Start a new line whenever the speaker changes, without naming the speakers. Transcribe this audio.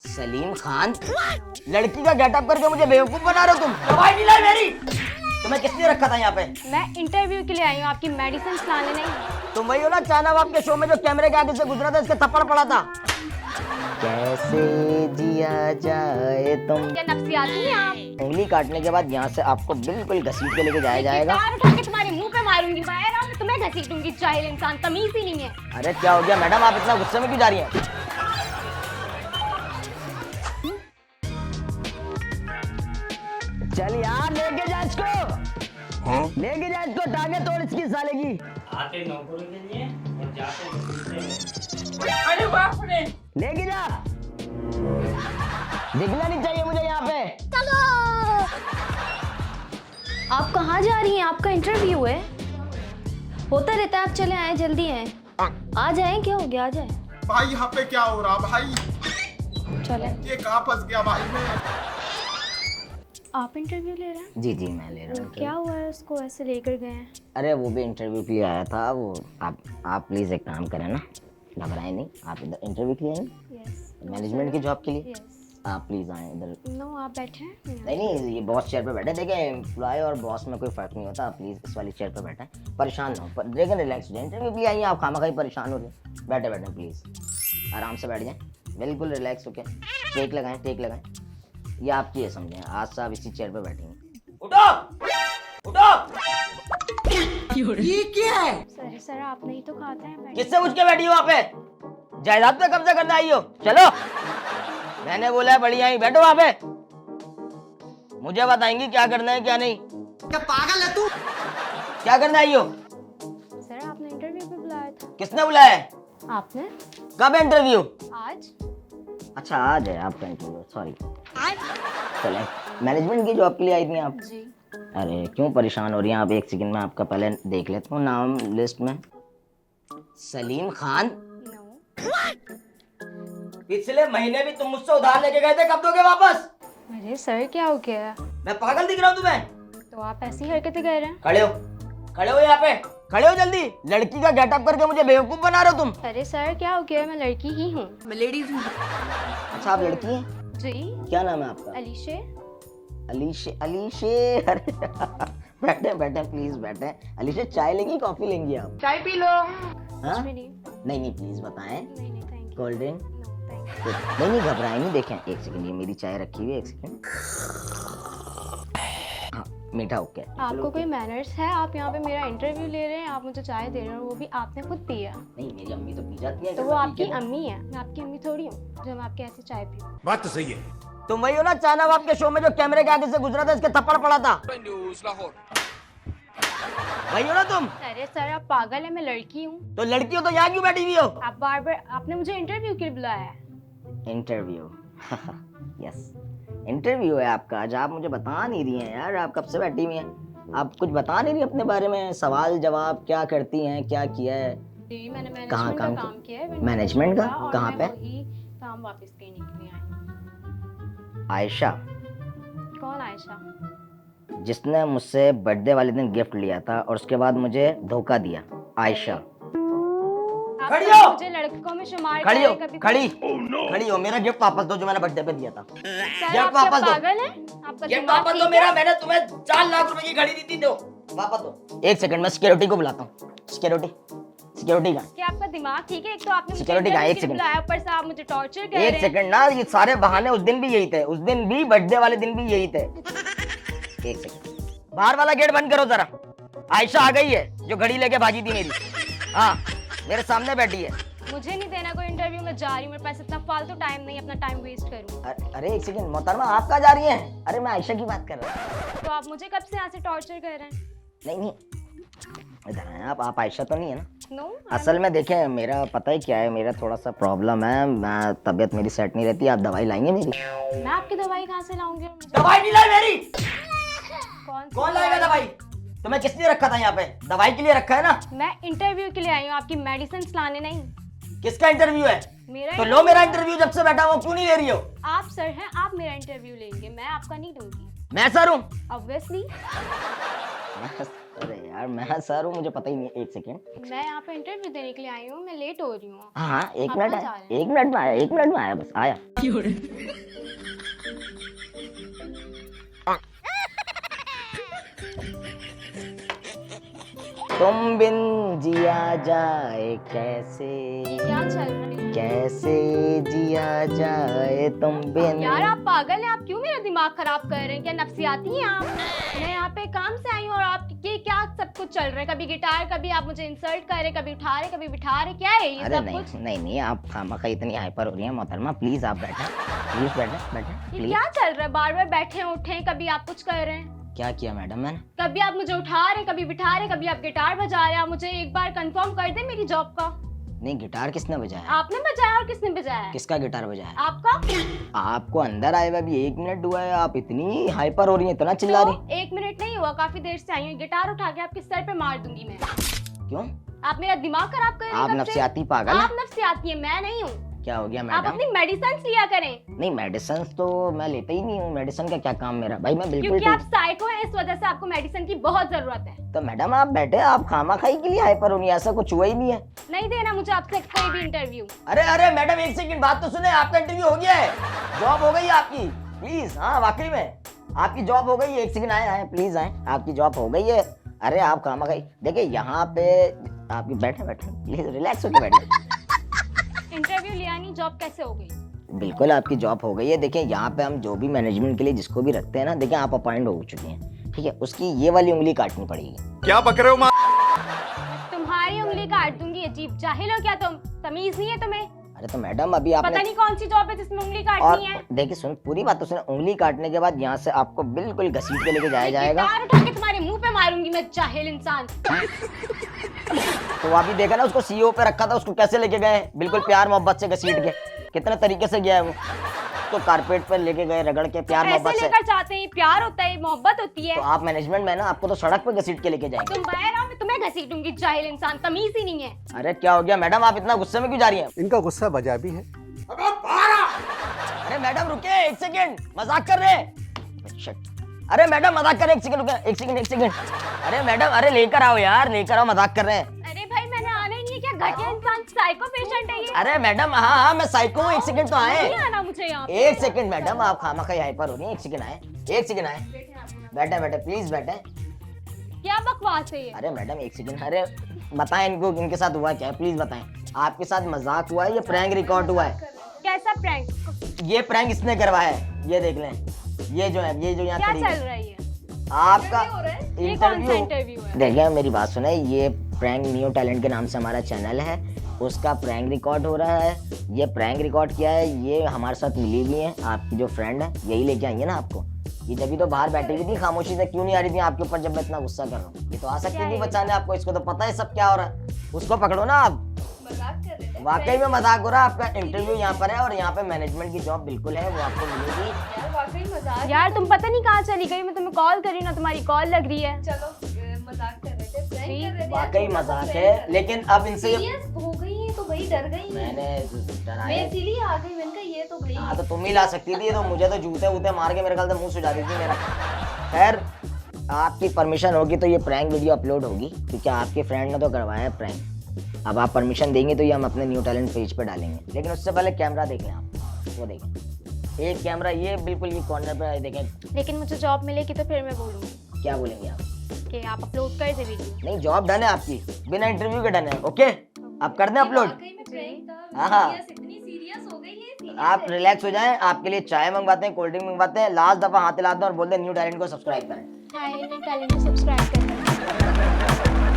सलीम खान, लड़की का गेटअप करके मुझे बेवकूफ बना रहे हो तुम। दवाई नहीं लाई मेरी। तुम्हें किसने रखा था यहाँ पे?
मैं इंटरव्यू के लिए आई हूँ, आपकी मेडिसिन लाने नहीं।
तुम वही हो ना चाइना बाप के शो में जो कैमरे के आगे से गुजरा था, इसके थप्पड़ पड़ा था। कैसे जिया जाए तुम।
क्या नफ्सियाती हैं आप?
उंगली काटने के बाद यहाँ से आपको बिल्कुल घसीट के लेके जाया जाएगा।
गिटार उठा के तुम्हारे मुंह पे मारूंगी, बाहर आओ, मैं तुम्हें घसीटूंगी। जाहिल इंसान, तमीज ही नहीं है।
अरे क्या हो गया मैडम, आप इतना गुस्से में क्यों जा रही हैं? चल यार लेके जा इसको। हाँ? लेके जा इसको, टांगे तोड़ इसकी साले की।
आते नौकरी के लिए और जाते हैं।
अरे बाप रे,
लेके जा। दिखना नहीं चाहिए मुझे यहाँ पे।
चलो। आप कहाँ जा रही हैं? आपका इंटरव्यू है। होता रहता है, आप चले आए, जल्दी आए। आ जाए, क्या हो गया, आ जाए।
भाई यहाँ पे क्या हो रहा भाई?
चले।
ये कहाँ फंस गया भाई मैं?
आप इंटरव्यू ले रहे हैं?
जी जी मैं ले रहा हूँ।
क्या हुआ है, उसको ऐसे लेकर गए हैं?
अरे वो भी इंटरव्यू के लिए आया था वो। आप प्लीज एक काम करें ना, घबराएं नहीं। आप इधर इंटरव्यू के लिए आए ना,
यस।
मैनेजमेंट की जॉब के लिए।
यस।
आप प्लीज आए इधर।
नो, आप बैठे हैं।
नहीं नहीं, ये बॉस चेयर पे बैठे। देखें एम्प्लॉय और बॉस में कोई फर्क नहीं होता। आप प्लीज इस वाली चेयर पे बैठे, परेशान ना हो। देखें रिलैक्स हो जाए, इंटरव्यू के लिए आई हैं आप, खामा खाई परेशान हो रहे। बैठे बैठे प्लीज आराम से बैठ जाएं, बिल्कुल रिलैक्स होके। टेक लगाएं, टेक लगाएं। ये आपकी है, समझें। आज से आप इसी चेयर पे बैठेंगे। उठो उठो।
ये क्या है?
सर आप नहीं तो खाते हैं, बैठे।
किससे पूछ के बैठी हो वहाँ पे? जायदाद पे कब्जा करने आई हो? चलो, मैंने बोला है बढ़िया ही बैठो वहाँ पे। मुझे बताएंगी क्या करना है क्या नहीं।
क्या पागल है तू?
क्या करने आई हो?
सर आपने इंटरव्यू पे बुलाया था।
किसने बुलाया है?
आपने?
कब है इंटरव्यू?
आज।
अच्छा आज है आपका इंटरव्यू, सॉरी। चले, मैनेजमेंट की जॉब के लिए आई थी आप?
जी।
अरे क्यों परेशान हो रही हैं आप? एक सेकंड में आपका पहले देख लेता हूँ नाम लिस्ट में। सलीम खान।
नो।
पिछले महीने भी तुम मुझसे उधार लेके गए थे, कब दोगे वापस?
अरे सर क्या हो गया?
मैं पागल दिख रहा हूँ तुम्हें?
तो आप ऐसी हरकतें कर रहे हैं?
खड़े हो यहाँ पे, खड़े हो जल्दी। लड़की का गेटअप करके मुझे बेवकूफ बना रहे हो तुम।
अरे सर क्या हो गया? मैं लड़की ही हूँ।
मैं लेडीज हूँ।
अच्छा आप लड़की हैं?
जी।
क्या नाम है आपका?
अलीशे।
अलीशे, अलीशे। अरे बैठे बैठे प्लीज बैठे। अलीशे चाय लेंगी कॉफी लेंगी आप?
चाय पी लो।
हाँ?
नहीं
नहीं नहीं प्लीज बताएं।
नहीं, thank you.
Cold drink?
No thank you.
नहीं नहीं घबराएं नहीं। देखें एक सेकंड, ये मेरी चाय रखी हुई है, एक सेकंड। हाँ मीठा ओके।
आपको कोई मैनर्स है? आप यहाँ पे मेरा इंटरव्यू ले रहे हैं, आप मुझे चाय दे रहे हो, वो भी आपने खुद पिया।
नहीं मेरी अम्मी तो पी जाती है।
तो वो आपकी अम्मी है, मैं आपकी अम्मी थोड़ी हूँ जो मैं आपके ऐसे चाय पीऊँ।
बात तो सही है।
तुम वही हो ना चाइना बाप के शो में जो कैमरे के आगे से गुजरा था, इसके थप्पड़ पड़ा था।
न्यूज़ लाहौर।
वही हो ना तुम?
अरे सर आप पागल है, मैं लड़की हूँ।
तो लड़की हो तो यहाँ क्यों बैठी हुई हो?
आप बार बार, आपने मुझे इंटरव्यू के लिए बुलाया है।
इंटरव्यू? यस इंटरव्यू है आपका। आज आप मुझे बता नहीं रही हैं यार, आप कब से बैठी हुई हैं? आप कुछ बता नहीं रही अपने बारे में, सवाल जवाब क्या करती हैं, क्या किया है?
जी मैंने
कहाँ
मैनेजमेंट का
काम
काम किया है।
मैनेजमेंट का?
और
कहाँ
मैं
पे?
वही काम वापस करने के लिए आई हूँ।
आयशा,
कौन आयशा?
जिसने मुझसे बर्थडे वाले दिन गिफ्ट लिया था और उसके बाद मुझे धोखा दिया। आयशा।
आप
खड़ी
कभी
हो!
मुझे लड़कों में शुमार
खड़ी हो,
करें कभी?
खड़ी खड़ी हो। मेरा गिफ्ट वापस दो जो मैंने बर्थडे पे दिया था।
सर
गिफ्ट
आप क्या
वापस दो।
पागल हैं? आपका
गिफ्ट
दिमाग
वापस
ठीक
दो
है?
मेरा। मैंने तुम्हें 4 लाख रुपए की घड़ी दी थी, दो वापस दो। एक सेकंड में सिक्योरिटी को बुलाता हूँ। सिक्योरिटी का
क्या आपका दिमाग ठीक है? एक तो आपने मुझे
Security का, एक
interview के लिए
second।
बुलाया, ऊपर से आप मुझे टॉर्चर कर रहे
एक
हैं।
सेकंड ना, ये सारे बहाने उस दिन भी यही थे। उस दिन भी बर्थडे वाले दिन भी यही थे। एक सेकंड, बाहर वाला गेट बंद करो जरा। आयशा आ गई है जो घड़ी लेके भागी थी मेरी। हाँ मेरे सामने बैठी है।
मुझे नहीं देना कोई इंटरव्यू, मैं जा रही हूँ। मेरे पास इतना फालतू टाइम नहीं, अपना टाइम वेस्ट करूँ।
अरे एक सेकंड मोहतरमा, आप कहाँ जा रही हैं? अरे मैं आयशा की बात कर रहा हूँ।
तो आप मुझे कब से यहाँ से टॉर्चर कर रहे हैं?
नहीं नहीं इधर आए आप आयशा तो नहीं है ना?
नो।
असल में देखें मेरा पता ही क्या है, मेरा थोड़ा सा प्रॉब्लम है। मैं तबीयत मेरी सेट नहीं रहती। आप दवाई लाएंगे मेरी?
मैं आपकी दवाई कहाँ से लाऊंगी?
दवाई नहीं लाई मेरी।
कौन
लाएगा दवाई? तुम्हें किसने रखा था यहाँ पे? दवाई के लिए रखा है ना?
मैं इंटरव्यू के लिए आई हूँ, आपकी मेडिसिन लाने नहीं।
किसका इंटरव्यू है?
मेरा
तो लो मेरा इंटरव्यू, जब से बैठा हूँ क्यों नहीं ले रही हो?
आप सर हैं, आप मेरा इंटरव्यू लेंगे, मैं आपका नहीं दूंगी।
मैं सर हूँ?
ऑब्वियसली।
अरे यार मैं सर हूँ, मुझे पता ही नहीं है। एक सेकेंड।
मैं यहाँ पे इंटरव्यू देने के लिए आई हूँ, मैं लेट हो रही हूँ।
हाँ एक
आप
मिनट
कहाँ जा
आया,
रहे हैं?
1 मिनट में आया, 1 मिनट में आया, बस आया। तुम बिन जिया जाए कैसे,
क्या चल रहा है?
कैसे जिया जाए तुम बिन।
यार आप पागल हैं, आप क्यों मेरा दिमाग खराब कर रहे हैं? क्या नफसियाती हैं आप? मैं यहाँ पे काम से आई हूँ और आप ये क्या सब कुछ चल रहा है? कभी गिटार, कभी आप मुझे इंसल्ट कर रहे, कभी उठा रहे, कभी बिठा रहे, क्या है ये
अरे
सब
नहीं
कुछ?
नहीं नहीं, आप खामखा इतनी हाइपर हो रही हैं मोहतरमा, प्लीज आप बैठे, प्लीज बैठे बैठे
ये
प्लीज।
क्या चल रहा है? बार बार बैठे उठे, कभी आप कुछ कर रहे हैं,
क्या किया मैडम मैंने?
कभी आप मुझे उठा रहे, कभी बिठा रहे, कभी आप गिटार बजा रहे हैं। आप मुझे एक बार कंफर्म कर दे मेरी जॉब का।
नहीं, गिटार किसने बजाया?
आपने बजाया और किसने बजाया है?
किसका गिटार बजाया?
आपका।
आपको अंदर आए हुए अभी 1 मिनट हुआ है, आप इतनी हाइपर हो रही हैं, इतना चिल्ला रही।
तो 1 मिनट नहीं हुआ, काफी देर से आई हूँ। गिटार उठा के आपके सर पे मार दूंगी मैं।
क्यों?
आप मेरा दिमाग खराब कर रहे हैं
आप
कब से?
नफसियाती पागल हैं?
आप नफसियाती हैं, मैं नहीं हूँ।
क्या हो गया
आप
मैडम?
अपनी मेडिसिन लिया करें,
नहीं मेडिसिन तो मैं लेता ही नहीं हूँ, मेडिसिन का क्या काम मेरा भाई, मैं बिल्कुल
क्योंकि आप
ठीक।
साइको हैं, इस वजह से आपको मेडिसिन की बहुत जरूरत है।
तो मैडम आप बैठे, आप खामाखाई के लिए हाइपर हो रही है, ऐसा कुछ हुआ ही नहीं है।
नहीं देना मुझे आपसे कोई भी इंटरव्यू।
अरे अरे मैडम 1 सेकंड बात तो सुने, आपका इंटरव्यू हो गया है, जॉब हो गई है आपकी, प्लीज। हाँ वाकई में आपकी जॉब हो गई है, 1 सेकंड आए आए प्लीज आए, आपकी जॉब हो गई है। अरे आप खामाखाई देखिए यहाँ पे आपकी, बैठे बैठे प्लीज रिलैक्स होकर बैठे।
इंटरव्यू लिया नहीं, जॉब कैसे हो गई?
बिल्कुल आपकी जॉब हो गई है। देखिए यहाँ पे हम जो भी मैनेजमेंट के लिए जिसको भी रखते हैं ना, देखिए आप अपॉइंट हो चुके हैं, ठीक है, उसकी ये वाली उंगली काटनी पड़ेगी।
क्या बक रहे हो माँ?
तुम्हारी उंगली काट दूंगी। अजीब जाहिल हो क्या तुम? तमीज नहीं है तुम्हें?
अरे तो मैडम अभी
पता
आपने,
नहीं कौन सी जॉब है जिसमें उंगली
और
काटनी है।
देखिए सुन पूरी बात तो सुने, उंगली काटने के बाद यहाँ से आपको बिल्कुल घसीट के लेके जाया जाएगा।
गिटार उठा के तुम्हारे मुंह पे मारूंगी मैं, जाहिल इंसान।
तो अभी देखा ना उसको सीईओ पे रखा था, उसको कैसे लेके गए, बिल्कुल प्यार मोहब्बत से घसीट के, कितने तरीके से गया है वो, तो कारपेट पर लेके गए रगड़ के प्यार
ऐसे
मोहब्बत से।
लेकर जाते हैं, प्यार होता है, मोहब्बत होती है।
तो आप मैनेजमेंट में ना, आपको तो सड़क पे घसीट के लेके जाएंगे।
तुम बाहर आओ, मैं तुम्हें घसीटूंगी, जाहिल इंसान, तमीज ही नहीं है।
अरे क्या हो गया मैडम, आप इतना गुस्से में क्यों जा रही हैं?
इनका गुस्सा बजा भी है।
अरे मैडम रुके 1 सेकंड, मजाक कर रहे हैं। Shit. अरे मैडम मजाक कर रहे हैं, 1 सेकंड रुके, 1 सेकंड। अरे मैडम अरे लेकर आओ यार, लेकर आओ, मजाक कर रहे हैं।
अरे भाई मैंने आना ही नहीं है, क्या घटिया इंसान, साइको पेशेंट है ये।
अरे मैडम हाँ मैं साइको हूँ, 1 सेकंड तो आए।
नहीं आना मुझे यहाँ पे।
1 सेकंड मैडम, आप खामखा हाइपर हो रही हैं, 1 सेकंड आए, 1 सेकंड आए, बैठे बैठे प्लीज बैठे।
क्या बकवास है ये?
अरे मैडम 1 सेकंड, अरे बताएं इनको इनके साथ हुआ क्या है, प्लीज बताएं। आपके साथ मजाक हुआ है, ये प्रैंक रिकॉर्ड हुआ है?
कैसा प्रैंक?
ये प्रैंक इसने करवाया है, ये देख लें, ये जो है, ये जो यहाँ
क्या
खड़ी
चल
है,
रहा है ये?
आपका
ये कौन सा इंटरव्यू है?
देखिए मेरी बात सुने, ये प्रैंक न्यू टैलेंट के नाम से हमारा चैनल है, उसका प्रैंक रिकॉर्ड हो रहा है। ये प्रैंक रिकॉर्ड किया है, ये हमारे साथ मिली हुई है, आपकी जो फ्रेंड है यही लेके आई है ना आपको। ये जब भी तो बाहर बैठी हुई थी खामोशी से, क्यों नहीं आ रही थी आपके ऊपर जब मैं इतना गुस्सा कर रहा हूँ? ये तो आ सकती
क्या
थी
है?
बचाने आपको, इसको तो पता है सब क्या हो रहा है, उसको पकड़ो ना आप। वाकई में मजाक हो रहा है, आपका इंटरव्यू यहाँ पर है और यहाँ पे मैनेजमेंट की जॉब बिल्कुल है, वो आपको मिलेगी।
यार तुम पता नहीं कहाँ चली गई, मैं तुम्हें कॉल कर रही हूँ ना, तुम्हारी कॉल लग रही है।
वाकई मजाक है, लेकिन अब इनसे
हो गई है तो भाई डर गई है।
मैंने
मैं
डराया।
इसीलिए आ गई, मैंने कहा ये तो भाई
हाँ तो तुम ही ला सकती थी, तो मुझे तो जूते वूते मार के मेरे ख्याल से मुंह सुझा दी थी मेरा। खैर आपकी परमिशन होगी तो ये प्रैंक वीडियो अपलोड होगी, क्योंकि आपके फ्रेंड ने तो करवाया है प्रैंक। अब आप परमिशन देंगे तो ये हम अपने न्यू टैलेंट पेज पे डालेंगे, लेकिन उससे पहले कैमरा देख लें आप, वो देखें, एक कैमरा ये बिल्कुल ये कॉर्नर पे देखें।
लेकिन मुझे जॉब मिलेगी तो फिर मैं बोलूंगी
क्या बोलेंगे आप?
कि आप अपलोड कर दे वीडियो।
नहीं जॉब डन है आपकी, बिना इंटरव्यू के डन है। ओके आप कर दें अपलोड।
वाकई में प्रैंक था।
हाँ, हाँ।
सीरियस, इतनी सीरियस हो गई है, serious
आप
है।
रिलैक्स हो जाएं, आपके लिए चाय मंगवाते हैं, कोल्ड ड्रिंक मंगवाते हैं, लास्ट दफा हाथ हिलाते हैं और बोलते हैं न्यू टैलेंट को सब्सक्राइब करें।
हाँ, टैलेंट को सब्सक्राइब करना।